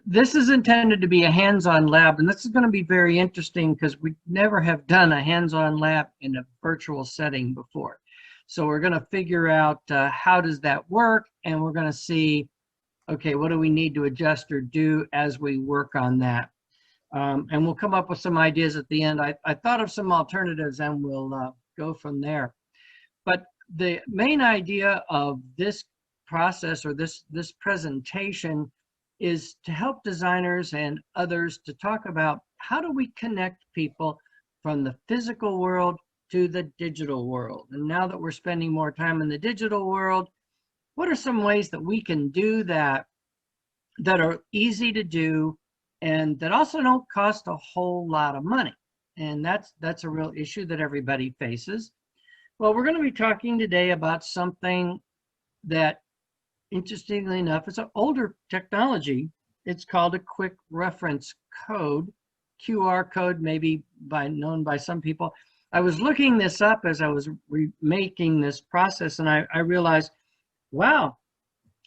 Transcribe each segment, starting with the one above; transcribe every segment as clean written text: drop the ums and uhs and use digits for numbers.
this is intended to be a hands-on lab, and this is going to be very interesting because we never have done a hands-on lab in a virtual setting before. So we're going to figure out how does that work, and we're going to see, okay, what do we need to adjust or do as we work on that. And we'll come up with some ideas at the end. I thought of some alternatives, and we'll go from there. But the main idea of this process or this presentation is to help designers and others to talk about how do we connect people from the physical world to the digital world. And now that we're spending more time in the digital world, what are some ways that we can do that that are easy to do and that also don't cost a whole lot of money? And that's a real issue that everybody faces. Well, we're going to be talking today about something that, interestingly enough, it's an older technology. It's called a quick reference code, QR code, maybe known by some people. I was looking this up as I was making this process, and I realized, wow,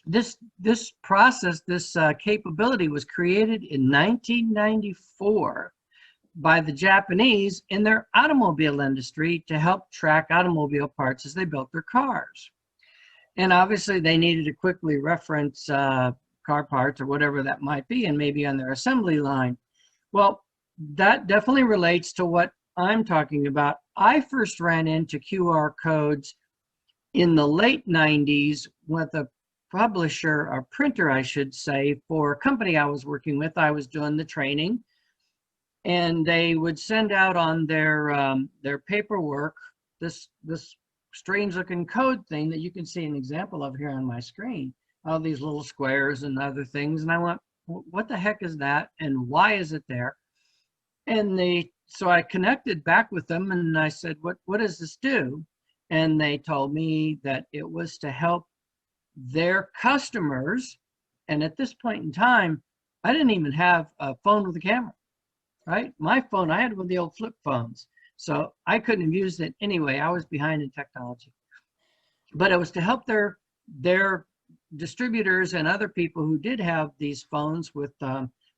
this process, this capability was created in 1994 by the Japanese in their automobile industry to help track automobile parts as they built their cars. And obviously they needed to quickly reference car parts or whatever that might be, and maybe on their assembly line. Well, that definitely relates to what I'm talking about. I first ran into QR codes in the late 90s with a publisher, or printer, I should say, for a company I was working with. I was doing the training, and they would send out on their paperwork this strange looking code thing that you can see an example of here on my screen, all these little squares and other things. And I went, what the heck is that, and why is it there? And so I connected back with them, and I said, what does this do? And they told me that it was to help their customers. And at this point in time, I didn't even have a phone with a camera, right? My phone, I had one of the old flip phones, so I couldn't have used it anyway. I was behind in technology. But it was to help their distributors and other people who did have these phones with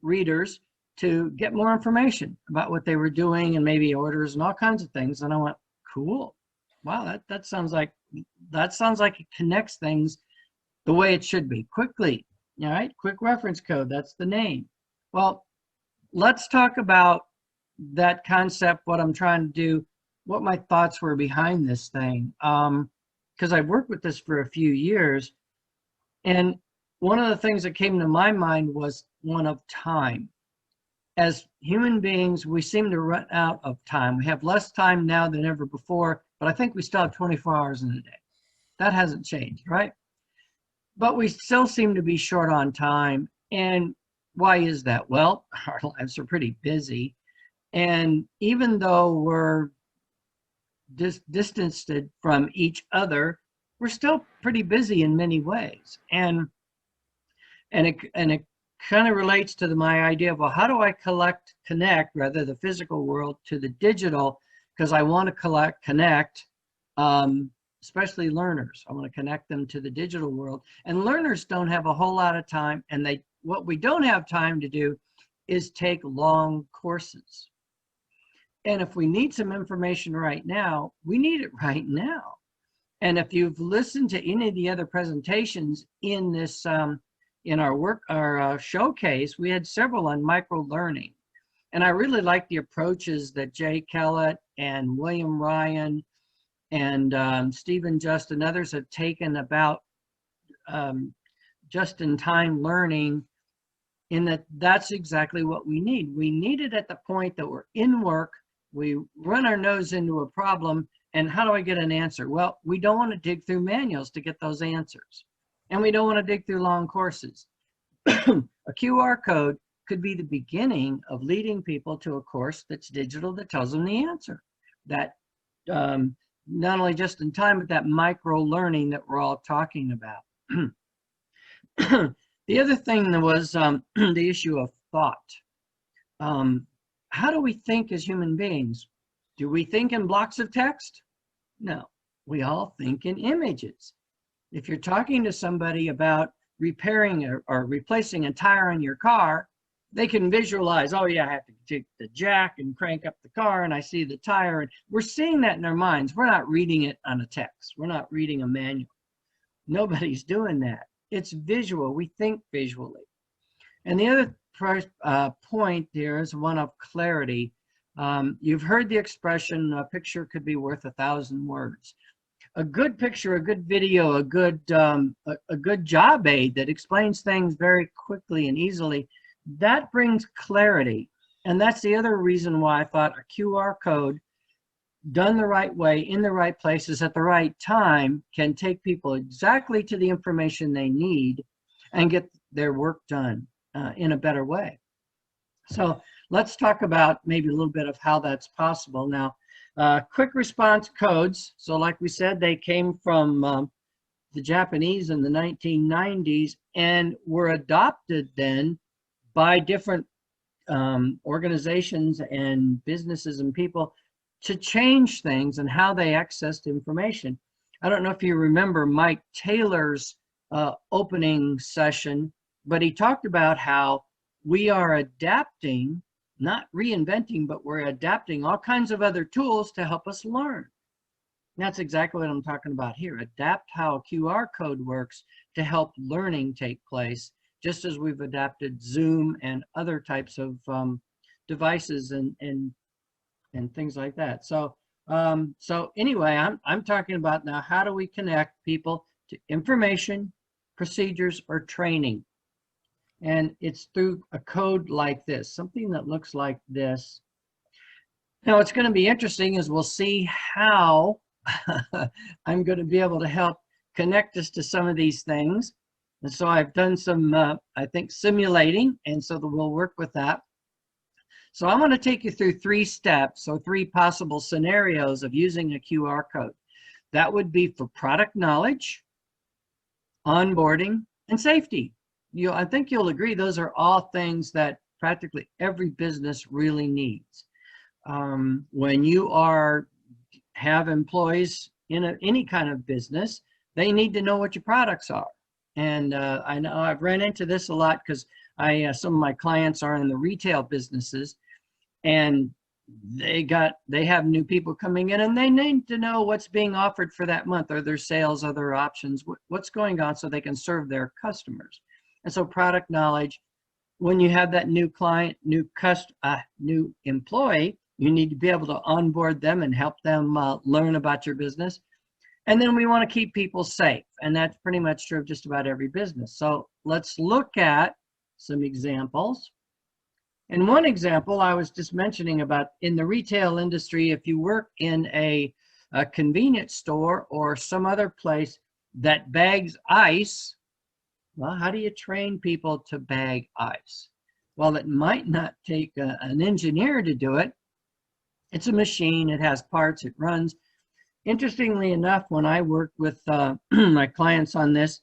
readers to get more information about what they were doing and maybe orders and all kinds of things. And I went, cool. Wow, that sounds like it connects things the way it should be, quickly. All right, quick reference code, that's the name. Well, let's talk about that concept, what I'm trying to do, what my thoughts were behind this thing. Because I've worked with this for a few years. And one of the things that came to my mind was one of time. As human beings, we seem to run out of time. We have less time now than ever before, but I think we still have 24 hours in a day. That hasn't changed, right? But we still seem to be short on time. And why is that? Well, our lives are pretty busy. And even though we're distanced from each other, we're still pretty busy in many ways. And it kind of relates to my idea of, well, how do I connect rather the physical world to the digital? Because I want to connect, especially learners. I want to connect them to the digital world. And learners don't have a whole lot of time, and what we don't have time to do is take long courses. And if we need some information right now, we need it right now. And if you've listened to any of the other presentations in this, in our showcase, we had several on micro learning. And I really like the approaches that Jay Kellett and William Ryan and Stephen Just and others have taken about just-in-time learning, in that's exactly what we need. We need it at the point that we're in work, we run our nose into a problem, and how do I get an answer? Well, we don't want to dig through manuals to get those answers. And we don't want to dig through long courses. A QR code could be the beginning of leading people to a course that's digital that tells them the answer. That not only just in time, but that micro learning that we're all talking about. The other thing was the issue of thought. How do we think as human beings? Do we think in blocks of text? No, we all think in images. If you're talking to somebody about repairing or replacing a tire in your car, they can visualize, oh yeah, I have to take the jack and crank up the car and I see the tire. And we're seeing that in our minds. We're not reading it on a text. We're not reading a manual. Nobody's doing that. It's visual. We think visually. And the other point here is one of clarity. You've heard the expression, a picture could be worth 1,000 words. A good picture, a good video, a good job aid that explains things very quickly and easily, that brings clarity. And that's the other reason why I thought a QR code done the right way, in the right places, at the right time, can take people exactly to the information they need and get their work done in a better way. So let's talk about maybe a little bit of how that's possible. Now, quick response codes. So like we said, they came from the Japanese in the 1990s and were adopted then by different organizations and businesses and people to change things and how they accessed information. I don't know if you remember Mike Taylor's opening session, but he talked about how we are adapting, not reinventing, but we're adapting all kinds of other tools to help us learn. And that's exactly what I'm talking about here. Adapt how a QR code works to help learning take place, just as we've adapted Zoom and other types of devices and things like that. So so anyway, I'm talking about now, how do we connect people to information, procedures, or training? And it's through a code like this, something that looks like this. Now, what's going to be interesting is we'll see how I'm going to be able to help connect us to some of these things. And so I've done some, I think, simulating, and so we'll work with that. So I'm going to take you through 3 steps, so 3 possible scenarios of using a QR code. That would be for product knowledge, onboarding, and safety. I think you'll agree those are all things that practically every business really needs. When you have employees in any kind of business, they need to know what your products are. And I know I've run into this a lot because some of my clients are in the retail businesses, and they have new people coming in and they need to know what's being offered for that month, or their sales, other options, what's going on, so they can serve their customers. And so product knowledge, when you have that new client, new employee, you need to be able to onboard them and help them learn about your business. And then we want to keep people safe. And that's pretty much true of just about every business. So let's look at some examples. And one example I was just mentioning about in the retail industry, if you work in a convenience store or some other place that bags ice, well, how do you train people to bag ice? Well, it might not take an engineer to do it. It's a machine, it has parts, it runs. Interestingly enough, when I worked with my clients on this,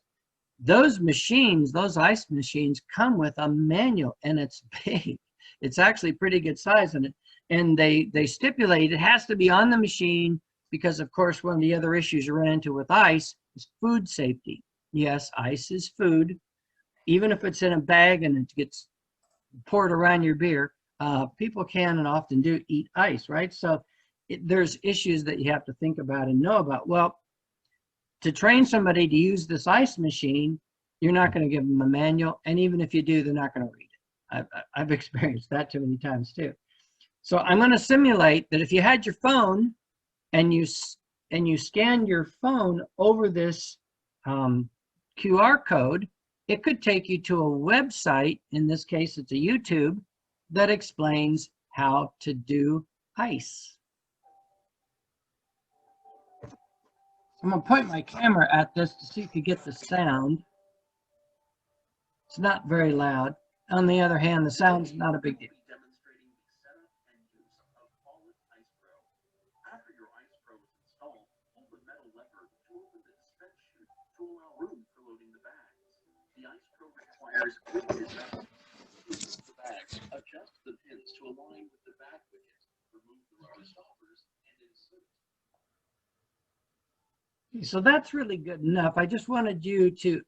those machines, those ice machines, come with a manual, and it's big. It's actually pretty good size, and they stipulate it has to be on the machine because, of course, one of the other issues you run into with ice is food safety. Yes, ice is food. Even if it's in a bag and it gets poured around your beer, people can and often do eat ice, right? So there's issues that you have to think about and know about. Well, to train somebody to use this ice machine, you're not going to give them a manual, and even if you do, they're not going to read it. I've experienced that too many times too. So I'm going to simulate that if you had your phone and you scanned your phone over this QR code, it could take you to a website. In this case, it's a YouTube that explains how to do ice. I'm going to point my camera at this to see if you get the sound. It's not very loud. On the other hand, the sound's not a big deal. Demonstrating the setup and use of Follett Ice Pro. After your Ice Pro is installed, pull the metal lever to open the dispense chute to allow room for loading the bags. The Ice Pro requires quick adjustment. Remove the bags, adjust the pins to align with the bag widget, remove the rubber stoppers, and insert. So that's really good enough. I just wanted you to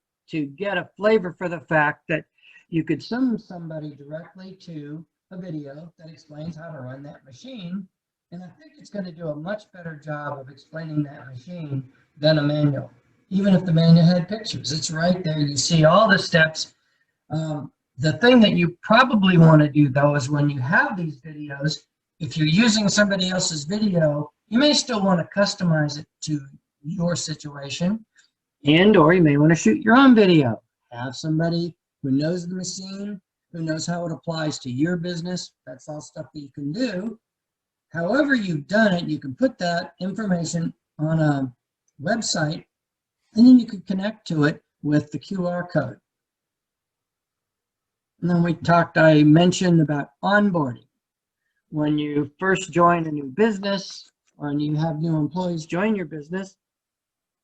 get a flavor for the fact that You could send somebody directly to a video that explains how to run that machine. And I think it's going to do a much better job of explaining that machine than a manual. Even if the manual had pictures, it's right there. You see all the steps. The thing that you probably want to do, though, is when you have these videos, if you're using somebody else's video, you may still want to customize it to your situation, and or you may want to shoot your own video. Have somebody who knows the machine, who knows how it applies to your business. That's all stuff that you can do. However you've done it, you can put that information on a website, and then you can connect to it with the QR code. And then I mentioned about onboarding. When you first join a new business, or when you have new employees join your business,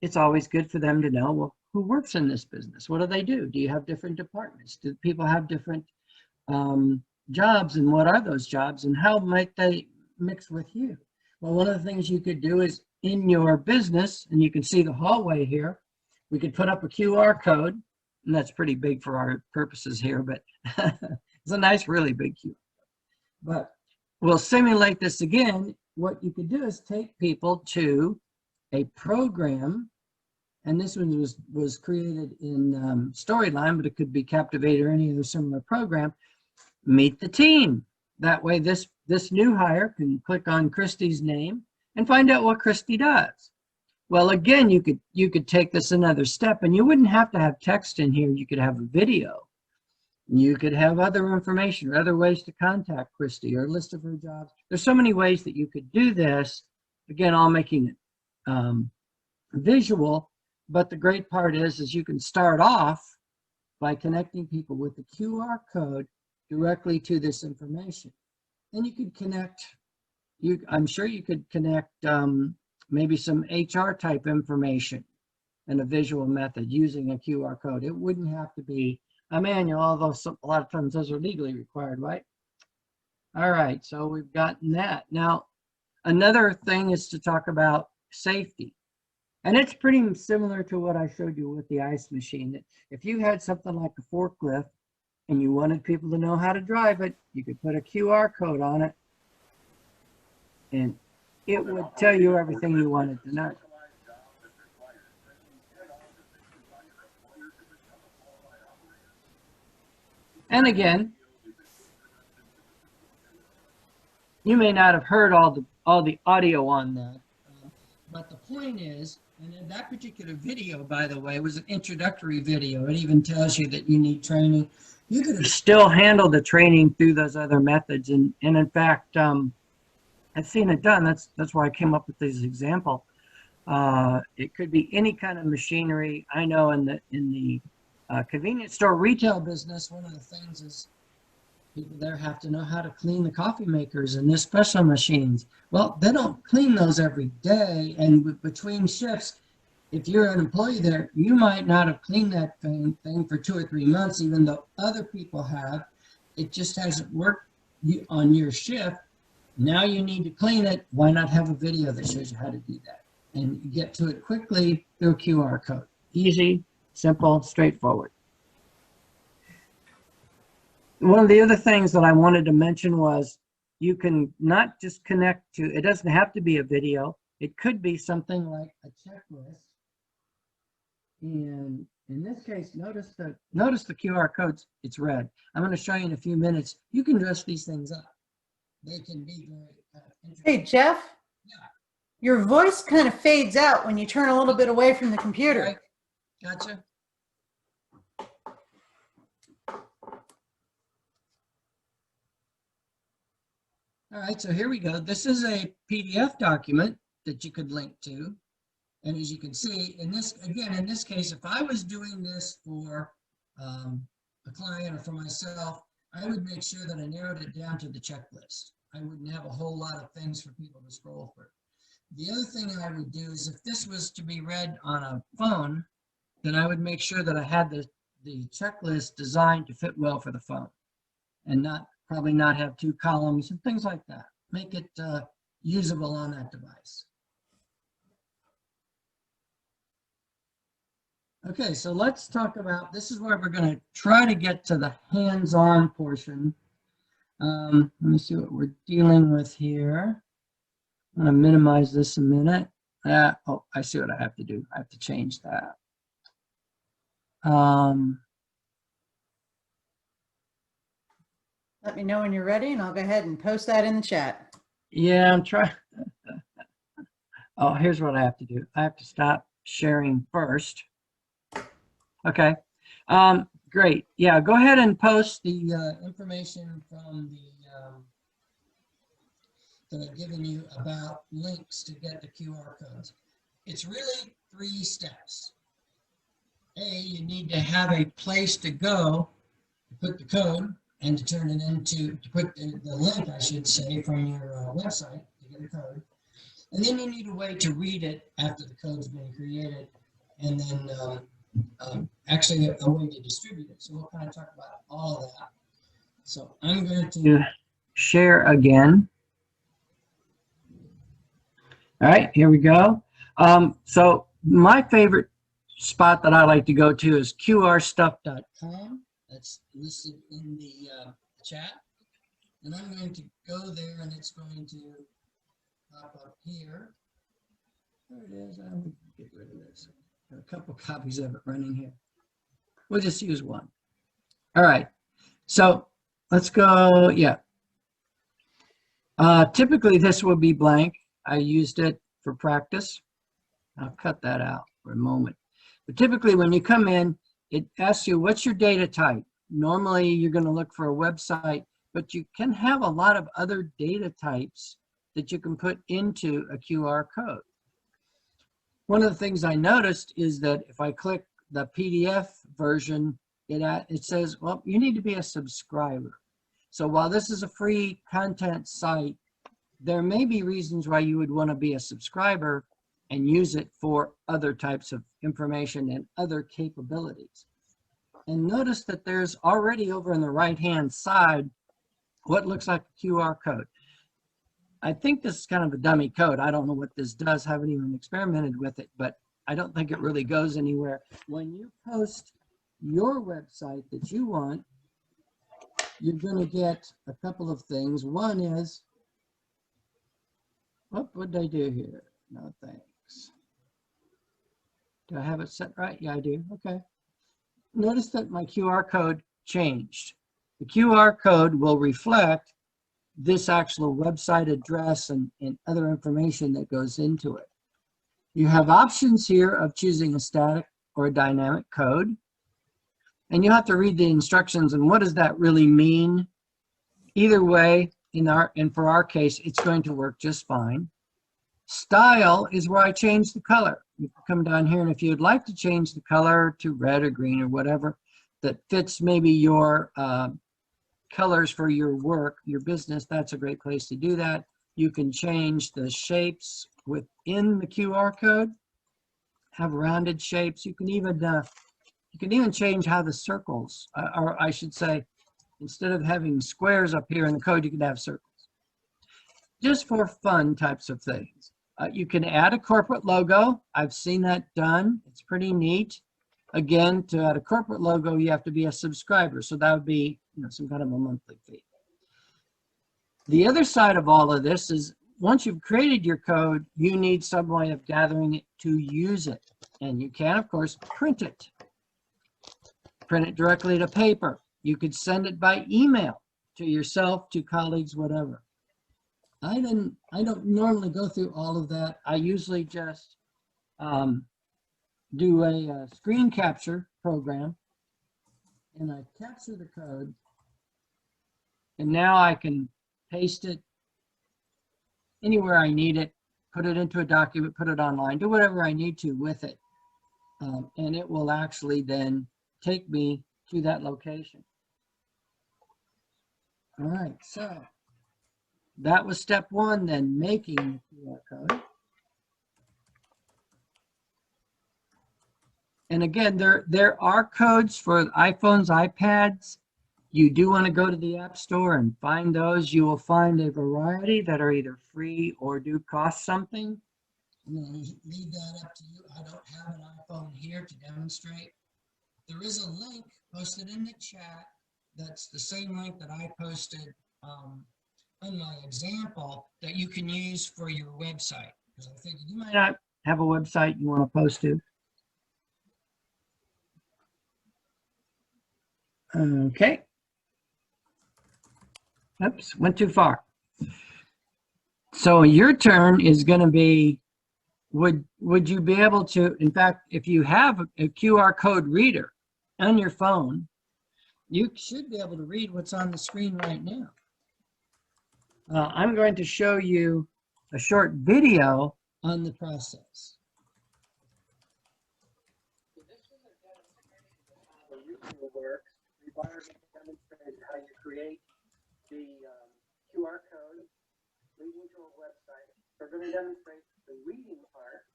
it's always good for them to know, well, who works in this business? What do they do? Do you have different departments? Do people have different jobs, and what are those jobs, and how might they mix with you? Well, one of the things you could do is in your business, and you can see the hallway here, we could put up a QR code, and that's pretty big for our purposes here, but it's a nice, really big QR code. But we'll simulate this again. What you could do is take people to a program, and this one was created in Storyline, but it could be Captivate or any other similar program. Meet the team. That way this new hire can click on Christy's name and find out what Christy does. Well, again, you could take this another step, and you wouldn't have to have text in here. You could have a video. You could have other information or other ways to contact Christy, or a list of her jobs. There's so many ways that you could do this. Again, all making it visual. But the great part is you can start off by connecting people with the QR code directly to this information. And you could connect, I'm sure you could connect maybe some HR type information in a visual method using a QR code. It wouldn't have to be a manual, although a lot of times those are legally required, right? All right, so we've gotten that. Now, another thing is to talk about safety. And it's pretty similar to what I showed you with the ice machine. If you had something like a forklift and you wanted people to know how to drive it, you could put a QR code on it, and it would tell you everything you wanted to know. And again, you may not have heard all the audio on that, but the point is, and in that particular video, by the way, was an introductory video. It even tells you that you need training. You could have still handled the training through those other methods, and in fact, I've seen it done. That's why I came up with this example. It could be any kind of machinery. I know in the convenience store retail business, one of the things is people there have to know how to clean the coffee makers and Nespresso machines. Well, they don't clean those every day, and between shifts, if you're an employee there, you might not have cleaned that thing for 2 or 3 months, even though other people have. It just hasn't worked on your shift. Now you need to clean it. Why not have a video that shows you how to do that? And you get to it quickly through a QR code. Easy, simple, straightforward. One of the other things that I wanted to mention was you can not just connect to, it doesn't have to be a video. It could be something like a checklist. And in this case, notice the QR codes, it's red. I'm going to show you in a few minutes. You can dress these things up. They can be very interesting. Hey, Jeff, Yeah. your voice kind of fades out when you turn a little bit away from the computer. Right. Gotcha. All right, so here we go. This is a PDF document that you could link to. And as you can see, in this case, if I was doing this for a client or for myself, I would make sure that I narrowed it down to the checklist. I wouldn't have a whole lot of things for people to scroll through. The other thing I would do is if this was to be read on a phone, then I would make sure that I had the checklist designed to fit well for the phone, and probably not have 2 columns and things like that. Make it usable on that device. Okay, so let's talk about, this is where we're going to try to get to the hands-on portion. Let me see what we're dealing with here. I'm going to minimize this a minute. Oh, I see what I have to do. I have to change that. Let me know when you're ready and I'll go ahead and post that in the chat. Yeah, I'm trying. Oh, here's what I have to do. I have to stop sharing first. Okay. Great. Yeah, go ahead and post the information from that I've given you about links to get the QR codes. It's really 3 steps. A, you need to have a place to go to put the code and to turn it into, to put the link, I should say, from your website to get the code. And then you need a way to read it after the code's been created, and then actually a way to distribute it. So we'll kind of talk about all of that. So I'm going to share again. All right, here we go. So my favorite spot that I like to go to is qrstuff.com. That's listed in the chat. And I'm going to go there, and it's going to pop up here. There it is. I'm going to get rid of this. Got a couple copies of it running here. We'll just use one. All right. So let's go. Yeah. Typically, this will be blank. I used it for practice. I'll cut that out for a moment. But typically, when you come in, it asks you, what's your data type? Normally, you're going to look for a website, but you can have a lot of other data types that you can put into a QR code. One of the things I noticed is that if I click the PDF version, it says, well, you need to be a subscriber. So while this is a free content site, there may be reasons why you would want to be a subscriber and use it for other types of information and other capabilities. And notice that there's already over on the right-hand side what looks like a QR code. I think this is kind of a dummy code. I don't know what this does. I haven't even experimented with it, but I don't think it really goes anywhere. When you post your website that you want, you're going to get a couple of things. One is, what did I do here? No, thanks. Do I have it set right? Yeah, I do. Okay. Notice that my QR code changed. The QR code will reflect this actual website address and other information that goes into it. You have options here of choosing a static or a dynamic code. And you have to read the instructions and what does that really mean? Either way, for our case, it's going to work just fine. Style is where I change the color. You can come down here, and if you'd like to change the color to red or green or whatever that fits maybe your colors for your work, your business, that's a great place to do that. You can change the shapes within the QR code, have rounded shapes. You can even change how the circles, or I should say, instead of having squares up here in the code, you can have circles. Just for fun types of things. You can add a corporate logo. I've seen that done. It's pretty neat. Again, to add a corporate logo, you have to be a subscriber. So that would be, some kind of a monthly fee. The other side of all of this is once you've created your code, you need some way of gathering it to use it. And you can, of course, print it. Print it directly to paper. You could send it by email to yourself, to colleagues, whatever. I don't normally go through all of that. I usually just do a screen capture program, and I capture the code, and now I can paste it anywhere I need it, put it into a document, put it online, do whatever I need to with it, and it will actually then take me to that location. All right, so that was step one, then making the QR code. And again, there are codes for iPhones, iPads. You do want to go to the App Store and find those. You will find a variety that are either free or do cost something. I'm going to leave that up to you. I don't have an iPhone here to demonstrate. There is a link posted in the chat. That's the same link that I posted on my example that you can use for your website. Because I think you might Not have a website you want to post to. Okay. Oops, went too far. So your turn is going to be, would you be able to, in fact, if you have a QR code reader on your phone, you should be able to read what's on the screen right now. I'm going to show you a short video on the process. So this is a demonstration of how the reader works. We've already demonstrated how you create the QR code leading to a website. We're going to demonstrate the reading part,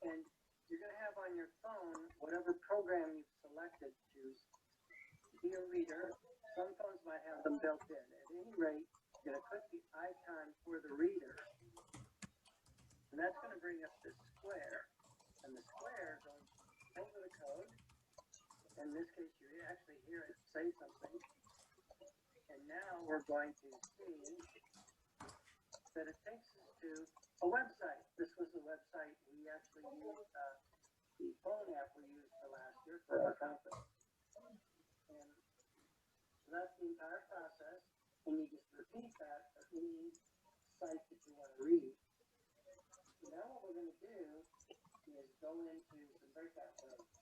and you're going to have on your phone whatever program you've selected to be a reader. Some phones might have them built in. At any rate, you're going to click the icon for the reader, and that's going to bring up this square, and the square goes over the code. In this case, you actually hear it say something, and now we're going to see that it takes us to a website. This was the website we actually used, the phone app we used for last year for our conference. And so that's the entire process, and you just repeat that for any site that you want to read. Now what we're going to do is go into the breakout rooms.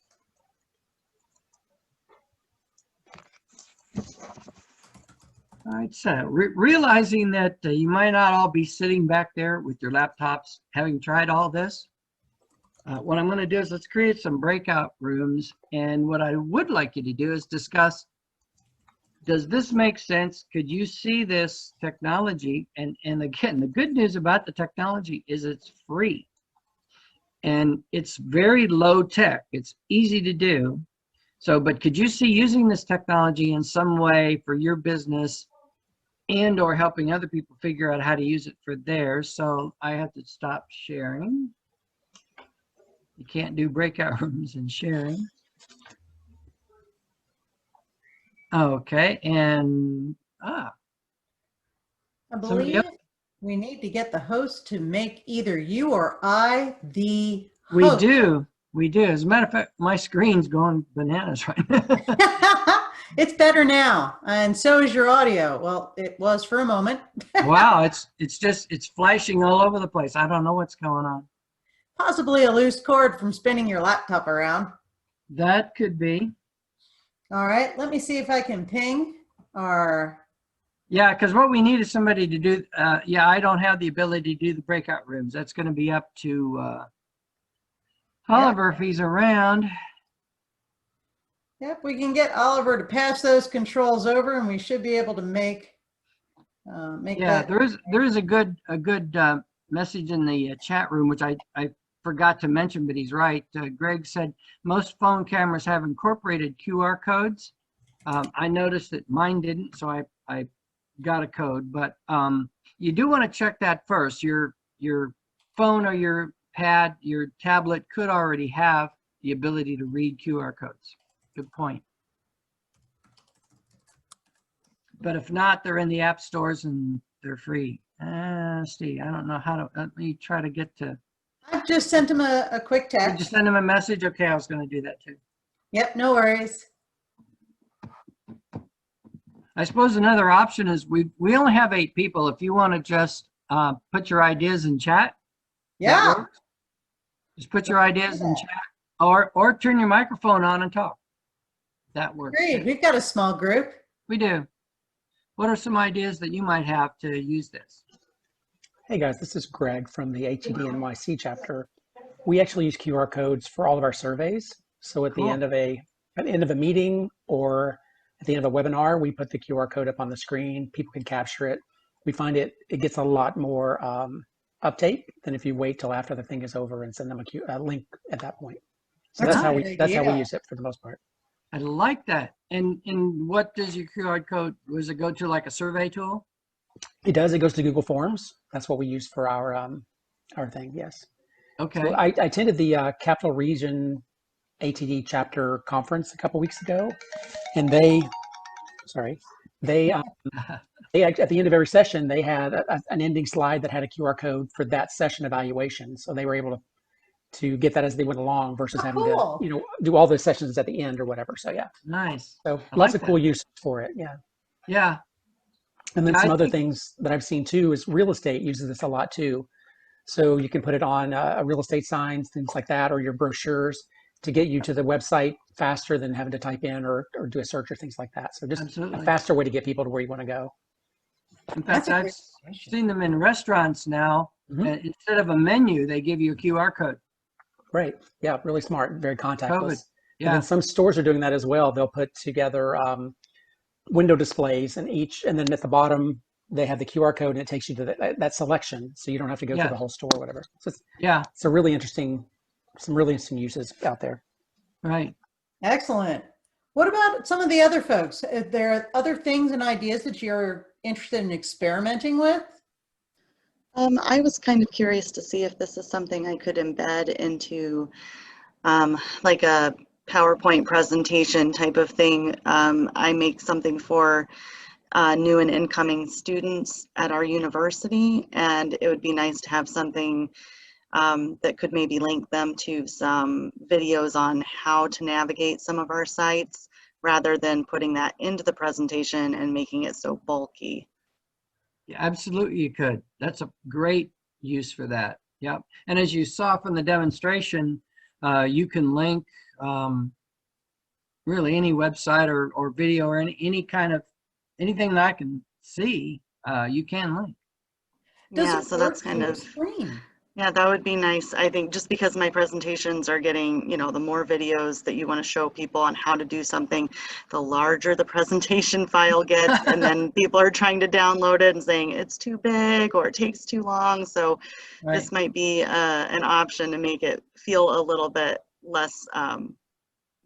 All right, so realizing that you might not all be sitting back there with your laptops having tried all this, what I'm going to do is let's create some breakout rooms. And what I would like you to do is discuss, does this make sense? Could you see this technology? And again, the good news about the technology is it's free. And it's very low tech. It's easy to do. So, but could you see using this technology in some way for your business and or helping other people figure out how to use it for theirs? So I have to stop sharing. You can't do breakout rooms and sharing. Okay, and I somebody believe else? we need to get the host to make either you or I the We host. do. We do. As a matter of fact, my screen's going bananas right now. It's better now, and so is your audio. Well, it was for a moment. Wow, it's flashing all over the place. I don't know what's going on. Possibly a loose cord from spinning your laptop around. That could be. All right, let me see if I can ping our. Yeah, because what we need is somebody to do, yeah, I don't have the ability to do the breakout rooms. That's going to be up to Oliver if he's around. Yep, we can get Oliver to pass those controls over, and we should be able to make Yeah, that. there is a good message in the chat room, which I forgot to mention, but he's right. Greg said most phone cameras have incorporated QR codes. I noticed that mine didn't, so I got a code, but you do want to check that first. Your phone or your pad, your tablet could already have the ability to read QR codes. Good point. But if not, they're in the app stores and they're free. Steve, I don't know how to, let me try to get to. I've just sent him a quick Did you text. send him a message? Okay, I was going to do that too. Yep, no worries. I suppose another option is we only have 8 people. If you want to just put your ideas in chat. that Yeah. works. Just put your ideas in chat or turn your microphone on and talk. That works. Great. We've got a small group. We do. What are some ideas that you might have to use this? Hey guys, this is Greg from the HED NYC chapter. We actually use QR codes for all of our surveys. So at the Cool. end of a meeting or at the end of a webinar, we put the QR code up on the screen. People can capture it. We find it gets a lot more uptake than if you wait till after the thing is over and send them a link at that point. So That's that's a how good we idea. use it for the most part. I like that. And what does your QR code, does it go to like a survey tool? It does. It goes to Google Forms. That's what we use for our thing. Yes. Okay. So I attended the Capital Region ATD chapter conference a couple weeks ago, and they at the end of every session they had an ending slide that had a QR code for that session evaluation. So they were able to get that as they went along versus Oh, having cool. to do all the sessions at the end or whatever. So yeah, Nice. so I lots like of cool that. uses for it. Yeah. Yeah. And then Yeah, some I other think, things that I've seen too is real estate uses this a lot too. So you can put it on real estate signs, things like that, or your brochures to get you to the website faster than having to type in or do a search or things like that. So just a absolutely. faster way to get people to where you want to go. In That's fact, a I've great suggestion. seen them in restaurants now. Mhm. Instead of a menu, they give you a QR code. Right. Yeah. Really smart. Very COVID. contactless. And Yeah. then some stores are doing that as well. They'll put together window displays and then at the bottom they have the QR code and it takes you to that selection. So you don't have to go through Yes. the whole store or whatever. So Yeah. it's a really interesting, some really interesting uses out there. Right. Excellent. What about some of the other folks? Are there other things and ideas that you're interested in experimenting with? I was kind of curious to see if this is something I could embed into like a PowerPoint presentation type of thing. I make something for new and incoming students at our university, and it would be nice to have something that could maybe link them to some videos on how to navigate some of our sites rather than putting that into the presentation and making it so bulky. Yeah, absolutely, you could. That's a great use for that. Yep. And as you saw from the demonstration, you can link really any website or video or any kind of anything that I can see, you can link. Does Yeah, it so work that's kind through a of, screen? yeah, that would be nice. I think just because my presentations are getting, the more videos that you want to show people on how to do something, the larger the presentation file gets, and then people are trying to download it and saying it's too big or it takes too long. So Right. this might be an option to make it feel a little bit less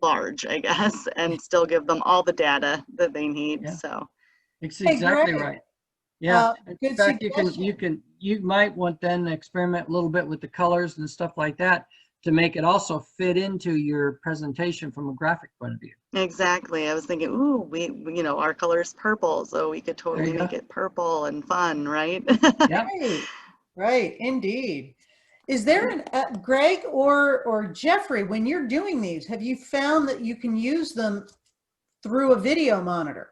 large, I guess, and still give them all the data that they need. Yeah. So It's Hey, exactly great. right. Yeah. In Good fact, suggestion. you might want then to experiment a little bit with the colors and stuff like that to make it also fit into your presentation from a graphic point of view. exactly, I was thinking, ooh, our color is purple, so we could There totally you go. make it purple and fun, right? Yep. Right, right, indeed. Is there Greg or Jeffrey, when you're doing these, have you found that you can use them through a video monitor?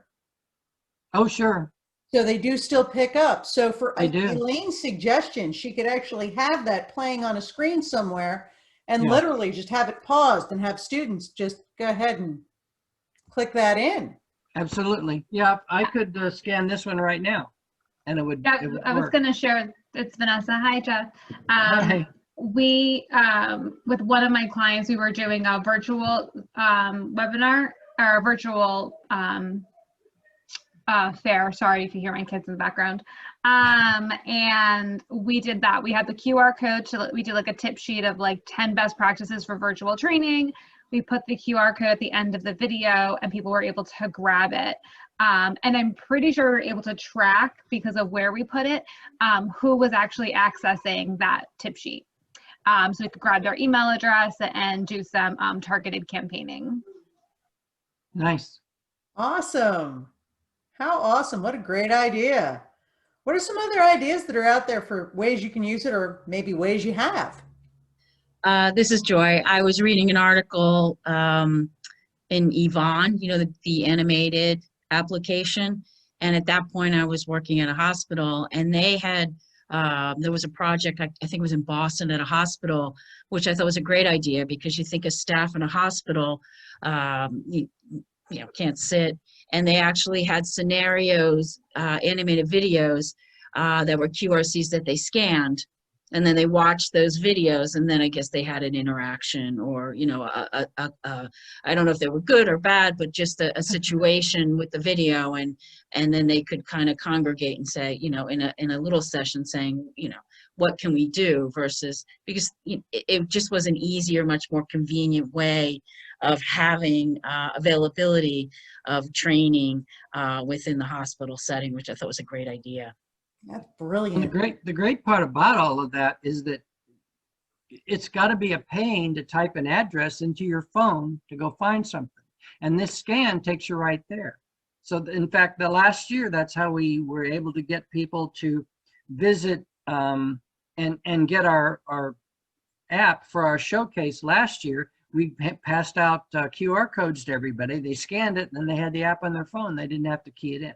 Oh, sure. So they do still pick up. So for They do. Elaine's suggestion, she could actually have that playing on a screen somewhere and Yeah. literally just have it paused and have students just go ahead and click that in. Absolutely. Yeah. I could scan this one right now and it would, Yeah, it would I was work. going to share. It's Vanessa. Hi, Jeff. Hi. We, with one of my clients, we were doing a virtual webinar or a virtual fair. Sorry if you hear my kids in the background. And we did that. We had the QR code we did like a tip sheet of like 10 best practices for virtual training. We put the QR code at the end of the video and people were able to grab it. And I'm pretty sure we were able to track, because of where we put it, who was actually accessing that tip sheet. So we could grab their email address and do some targeted campaigning. Nice. Awesome. How awesome. What a great idea. What are some other ideas that are out there for ways you can use it, or maybe ways you have? This is Joy. I was reading an article in Yvonne, the animated application. And at that point, I was working at a hospital, and they had, there was a project, I think it was in Boston at a hospital, which I thought was a great idea, because you think of staff in a hospital, can't sit. And they actually had scenarios, animated videos that were QRCs that they scanned. And then they watched those videos, and then I guess they had an interaction, or, I don't know if they were good or bad, but just a situation with the video. And then they could kind of congregate and say, in a little session saying, what can we do versus, because it just was an easier, much more convenient way of having availability of training within the hospital setting, which I thought was a great idea. That's And brilliant. the great part about all of that is that it's got to be a pain to type an address into your phone to go find something. And this scan takes you right there. So in fact, the last year, that's how we were able to get people to visit and get our app for our showcase last year. We passed out QR codes to everybody. They scanned it and then they had the app on their phone. They didn't have to key it in.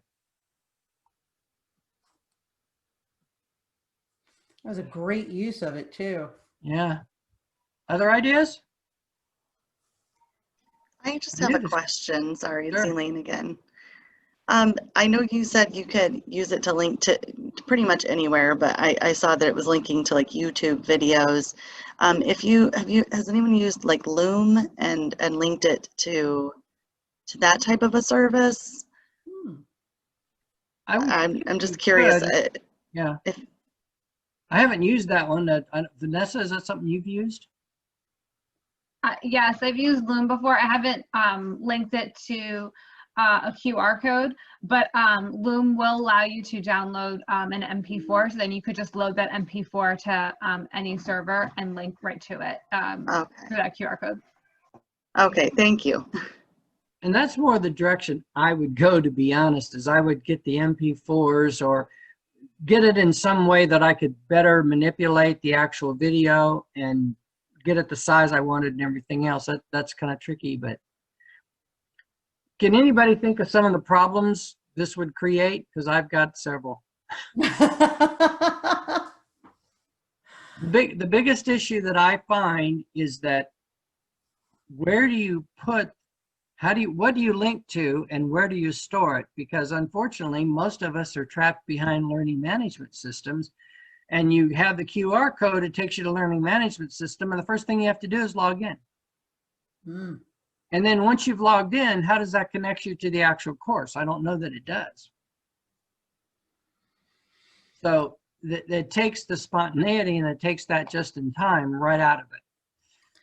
That was a great use of it too. Yeah. Other ideas? I just You have a just- question. Sorry, it's Sure. Elaine again. I know you said you could use it to link to pretty much anywhere, but I saw that it was linking to like YouTube videos. Has anyone used like Loom and linked it to that type of a service? Hmm. I would I'm think just we curious. could. Yeah. if- I haven't used that one. Vanessa, is that something you've used? Yes, I've used Loom before. I haven't linked it to a QR code, but Loom will allow you to download an MP4. So then you could just load that MP4 to any server and link right to it Okay. through that QR code. Okay, thank you. And that's more the direction I would go, to be honest, is I would get the MP4s or get it in some way that I could better manipulate the actual video and get it the size I wanted and everything else. That's kind of tricky, but can anybody think of some of the problems this would create? Because I've got several. The biggest issue that I find is that where do you put, what do you link to and where do you store it? Because unfortunately, most of us are trapped behind learning management systems, and you have the QR code, it takes you to learning management system, and the first thing you have to do is log in. Hmm. And then once you've logged in, how does that connect you to the actual course? I don't know that it does. So it takes the spontaneity and it takes that just in time right out of it.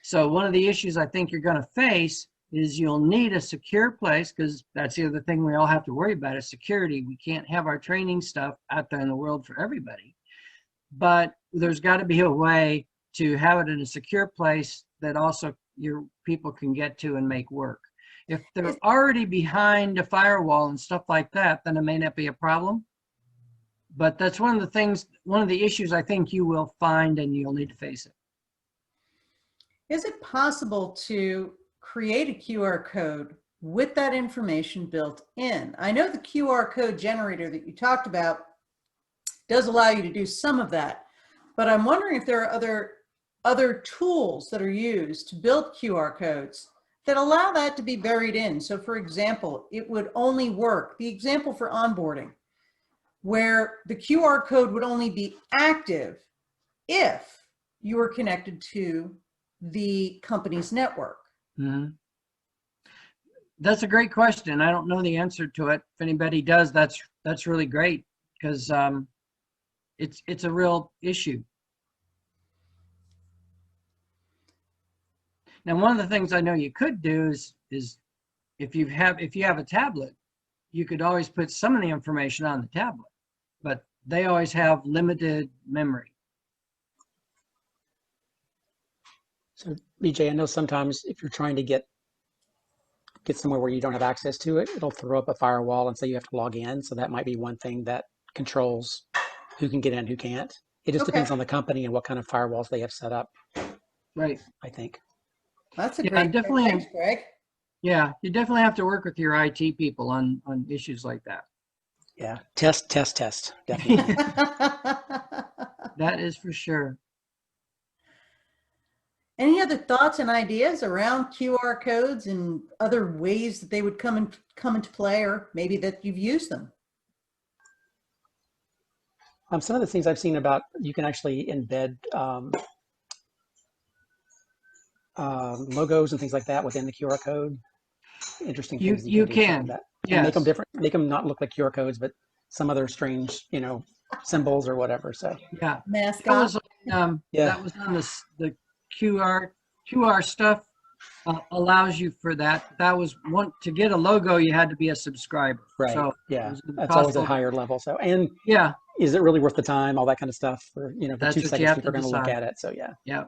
So one of the issues I think you're going to face is you'll need a secure place, because that's the other thing we all have to worry about is security. We can't have our training stuff out there in the world for everybody. But there's got to be a way to have it in a secure place that also your people can get to and make work. If they're already behind a firewall and stuff like that, then it may not be a problem. But that's one of the things, one of the issues I think you will find, and you'll need to face it. Is it possible to create a QR code with that information built in? I know the QR code generator that you talked about does allow you to do some of that, but I'm wondering if there are other tools that are used to build QR codes that allow that to be buried in. So for example, it would only work, the example for onboarding, where the QR code would only be active if you were connected to the company's network. Mm-hmm. That's a great question. I don't know the answer to it. If anybody does, that's really great, because it's a real issue. Now, one of the things I know you could do is if you have a tablet, you could always put some of the information on the tablet, but they always have limited memory. So BJ, I know sometimes if you're trying to get somewhere where you don't have access to it, it'll throw up a firewall and say you have to log in. So that might be one thing that controls who can get in, who can't. It just depends on the company and what kind of firewalls they have set up. Right. I think. That's a Yeah, great definitely. Thanks, Greg. Yeah, you definitely have to work with your IT people on issues like that. Yeah. Test. Definitely. Any That is for sure. other thoughts and ideas around QR codes and other ways that they would come into play, or maybe that you've used them? Some of the things I've seen about, you can actually embed logos and things like that within the QR code. Interesting things You do. can. That. Yes. And make them different, make them not look like QR codes, but some other strange, symbols or whatever. So Yeah. That Mascot. was that was on the QR stuff allows you for that. That was to get a logo, you had to be a subscriber. right. So Yeah. it was That's always a impossible. higher level. So, and Yeah. is it really worth the time? All that kind of stuff for, the That's 2 what you seconds have people to are going to look decide. at it. So yeah. Yeah.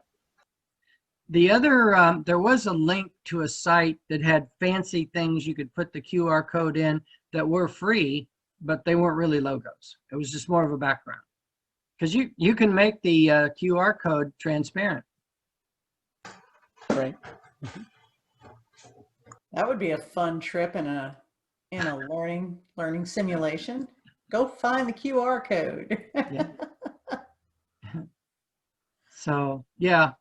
The other, there was a link to a site that had fancy things you could put the QR code in that were free, but they weren't really logos. It was just more of a background. Because you can make the QR code transparent. Right. That would be a fun trip in a learning simulation. Go find the QR code. Yeah. So, yeah.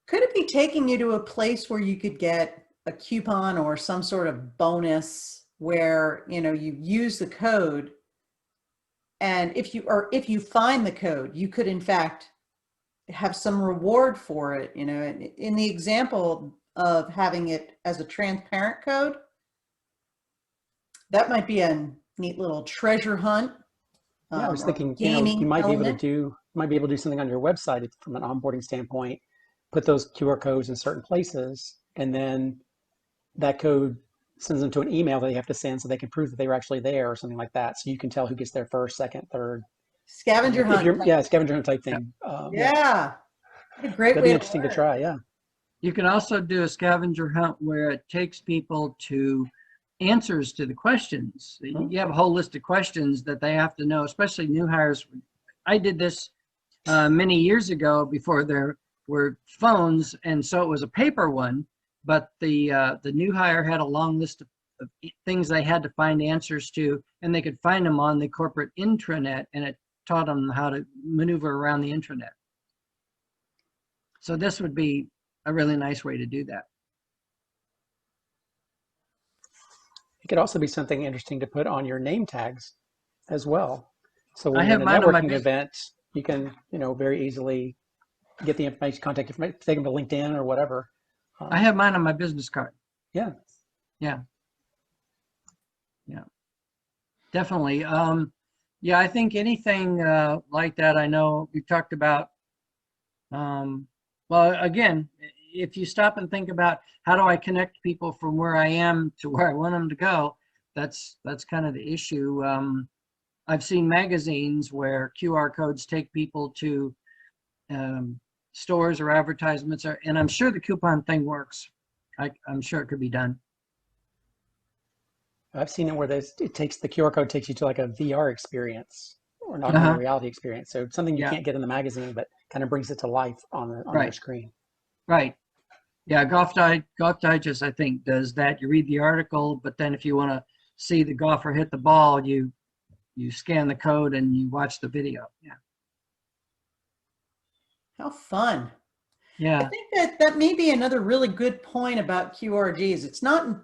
Could it be taking you to a place where you could get a coupon or some sort of bonus where, you know, you use the code, and if you find the code, you could in fact have some reward for it, you know, in the example of having it as a transparent code, that might be a neat little treasure hunt. Yeah, I was or thinking, you know, gaming you might be able to element. do something on your website from an onboarding standpoint, put those QR codes in certain places, and then that code sends them to an email that they have to send so they can prove that they were actually there or something like that. So you can tell who gets there first, second, third. Scavenger hunt. Yeah, scavenger hunt type Yep. thing. Yeah. What a great That'd way be to interesting to learn. try, yeah. You can also do a scavenger hunt where it takes people to answers to the questions. You have a whole list of questions that they have to know, especially new hires. I did this many years ago before there were phones, and so it was a paper one, but the new hire had a long list of things they had to find answers to, and they could find them on the corporate intranet, and it taught them how to maneuver around the intranet. So this would be a really nice way to do that. It could also be something interesting to put on your name tags as well. So when I you're have in a mine on my networking business. event, you can, you know, very easily get the information, contact information, take them to LinkedIn or whatever. I have mine on my business card. Yeah. Yeah. Yeah. Definitely. Yeah, I think anything like that, I know we talked about. Well, again, if you stop and think about how do I connect people from where I am to where I want them to go, that's kind of the issue. I've seen magazines where QR codes take people to stores or advertisements, and I'm sure the coupon thing works. I'm sure it could be done. I've seen it where the QR code takes you to like a VR experience or an augmented reality experience. So something you Yeah. can't get in the magazine, but kind of brings it to life on your Right. screen. Right. Yeah, Golf Digest, I think, does that. You read the article, but then if you want to see the golfer hit the ball, you scan the code and you watch the video. Yeah. How fun. I Yeah. think that may be another really good point about QRGs. It's not,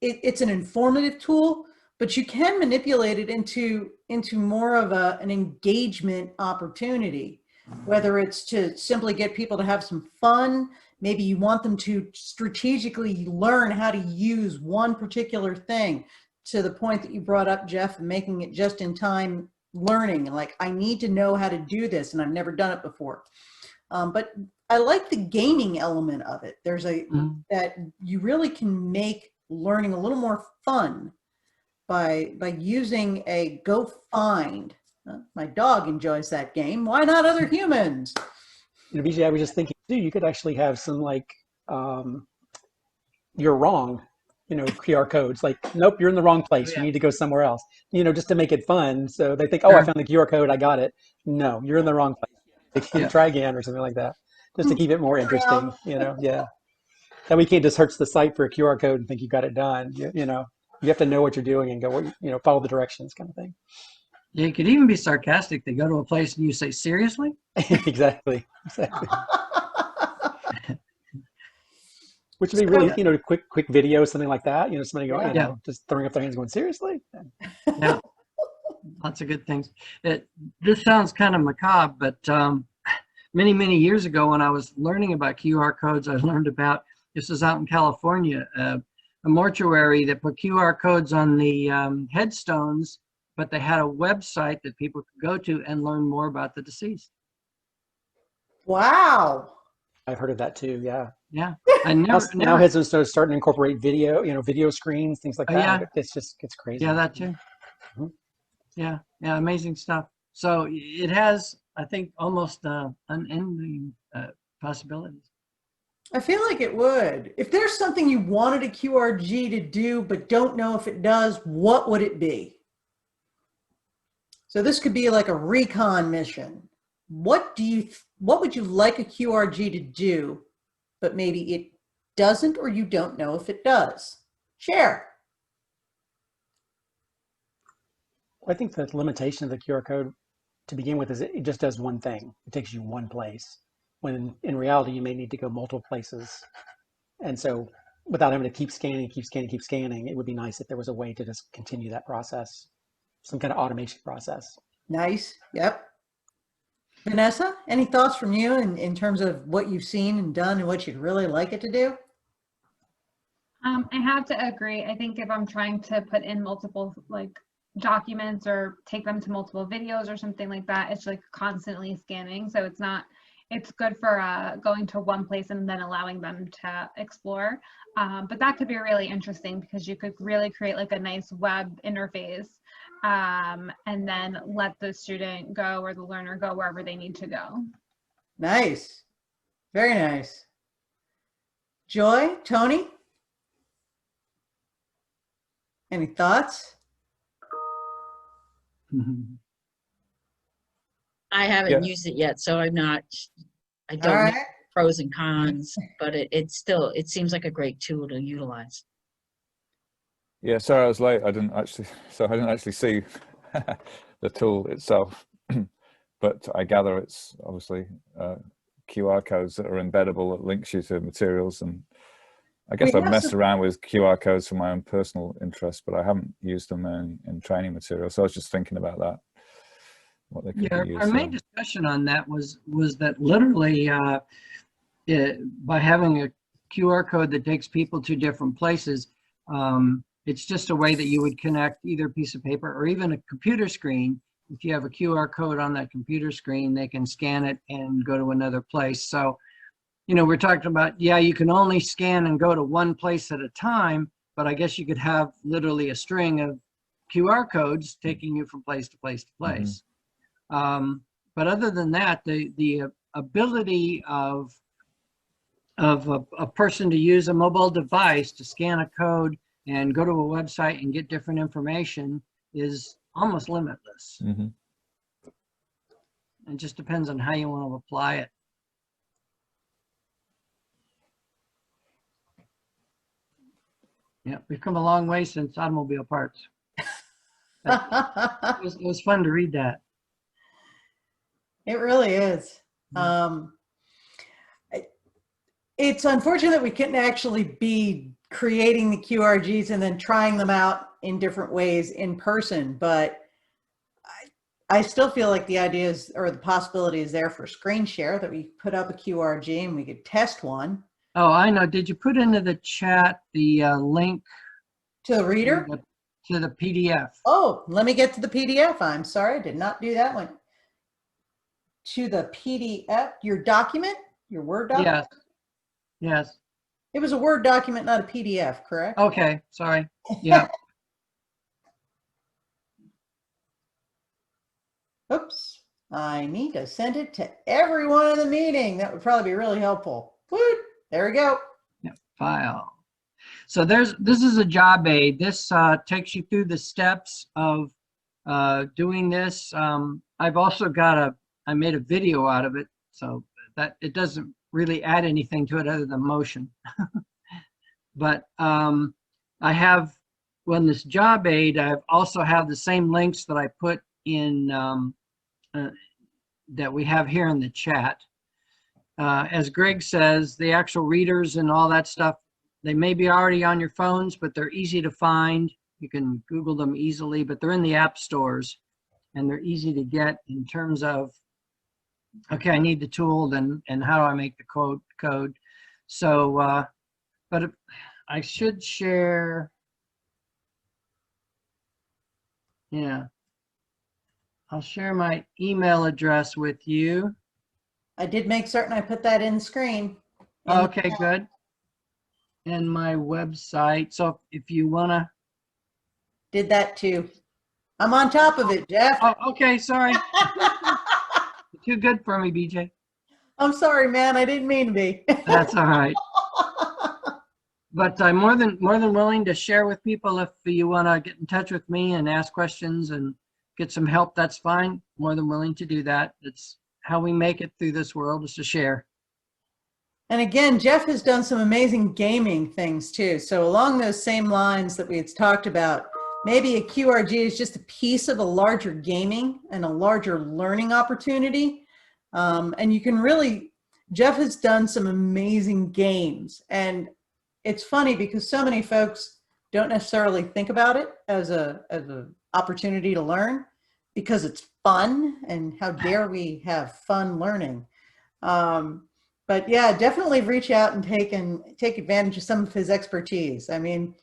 it's an informative tool, but you can manipulate it into more of an engagement opportunity, whether it's to simply get people to have some fun. Maybe you want them to strategically learn how to use one particular thing, to the point that you brought up, Jeff, making it just in time learning. Like, I need to know how to do this and I've never done it before. But I like the gaming element of it. There's that you really can make learning a little more fun by using a Go Find. My dog enjoys that game. Why not other humans? You know, BJ, I was just thinking too, you could actually have some like, you're wrong, you know, QR codes, like, nope, you're in the wrong place. Yeah. You need to go somewhere else, you know, just to make it fun. So they think, oh, I Sure. found the QR code. I got it. No, you're in the wrong place. Yeah. Try again or something like that, just to keep it more interesting, you know? Yeah. That way you can't just search the site for a QR code and think you got it done. You know, you have to know what you're doing and go, you know, follow the directions kind of thing. Yeah, you could even be sarcastic. They go to a place and you say, seriously? Exactly. Which would be really, you know, quick video, something like that. You know, somebody going, you know, just throwing up their hands going, seriously? Yeah. Lots of good things. This sounds kind of macabre, but many, many years ago when I was learning about QR codes, I learned about, this is out in California, a mortuary that put QR codes on the headstones, but they had a website that people could go to and learn more about the deceased. Wow. I've heard of that too. Yeah. Yeah. Now headstones are starting to incorporate video, you know, video screens, things like that. Yeah. It's crazy. Yeah, that too. Mm-hmm. Yeah. Amazing stuff. So it has, I think, almost unending possibilities. I feel like it would. If there's something you wanted a QRG to do but don't know if it does, what would it be? So this could be like a recon mission. What would you like a QRG to do, but maybe it doesn't, or you don't know if it does? Share. I think the limitation of the QR code to begin with is it just does one thing. It takes you one place, when in reality you may need to go multiple places. And so without having to keep scanning, it would be nice if there was a way to just continue that process, some kind of automation process. Nice. Yep. Vanessa, any thoughts from you in terms of what you've seen and done and what you'd really like it to do? I have to agree. I think if I'm trying to put in multiple like documents or take them to multiple videos or something like that, it's like constantly scanning. So it's good for going to one place and then allowing them to explore. But that could be really interesting because you could really create like a nice web interface and then let the student go or the learner go wherever they need to go. Nice. Very nice. Joy, Tony? Any thoughts? I haven't used it yet, so I don't All know right. pros and cons, but it seems like a great tool to utilize. Yeah, sorry I was late. I didn't actually see the tool itself, but I gather it's obviously QR codes that are embeddable that links you to materials. And I guess I've messed around with QR codes for my own personal interest, but I haven't used them in training materials. So I was just thinking about that. What they could be used our main for. discussion on that was that literally by having a QR code that takes people to different places, it's just a way that you would connect either piece of paper or even a computer screen. If you have a QR code on that computer screen, they can scan it and go to another place. So, you know, we're talking about, yeah, you can only scan and go to one place at a time, but I guess you could have literally a string of QR codes taking you from place to place to place. But other than that, the ability of a person to use a mobile device to scan a code and go to a website and get different information is almost limitless. It just depends on how you want to apply it. Yeah, we've come a long way since automobile parts. It was fun to read that. It really is. It's unfortunate that we couldn't actually be creating the QRGs and then trying them out in different ways in person, but I still feel like the idea is, or the possibility is there for screen share, that we put up a QRG and we could test one. Oh, I know. Did you put into the chat the link to the reader? To the PDF. Oh, let me get to the PDF. I'm sorry, I did not do that one. To the PDF, your document, your Word document? Yes. Yes. It was a Word document, not a PDF, correct? Okay, sorry. Yeah. Oops. I need to send it to everyone in the meeting. That would probably be really helpful. Woot. There we go. Yeah, file. So this is a job aid. This takes you through the steps of doing this. I've also got I made a video out of it, so that it doesn't really add anything to it other than motion. But I have, when this job aid, I also have the same links that I put in, that we have here in the chat. As Greg says, the actual readers and all that stuff, they may be already on your phones, but they're easy to find. You can Google them easily, but they're in the app stores and they're easy to get in terms of, okay, I need the tool, then, and how do I make the code? So, but I should share, yeah, I'll share my email address with you. I did make certain I put that in screen. Okay, good. And my website. So if you wanna. Did that too. I'm on top of it, Jeff. Oh, okay, sorry. Too good for me, BJ. I'm sorry, man. I didn't mean to be. That's all right. But I'm more than willing to share with people. If you want to get in touch with me and ask questions and get some help, that's fine. More than willing to do that. It's how we make it through this world, is to share. And again, Jeff has done some amazing gaming things too. So along those same lines that we had talked about, maybe a QRG is just a piece of a larger gaming and a larger learning opportunity. And you can really, Jeff has done some amazing games. And it's funny because so many folks don't necessarily think about it as a opportunity to learn because it's fun, and how dare we have fun learning. But yeah, definitely reach out and take advantage of some of his expertise. I mean,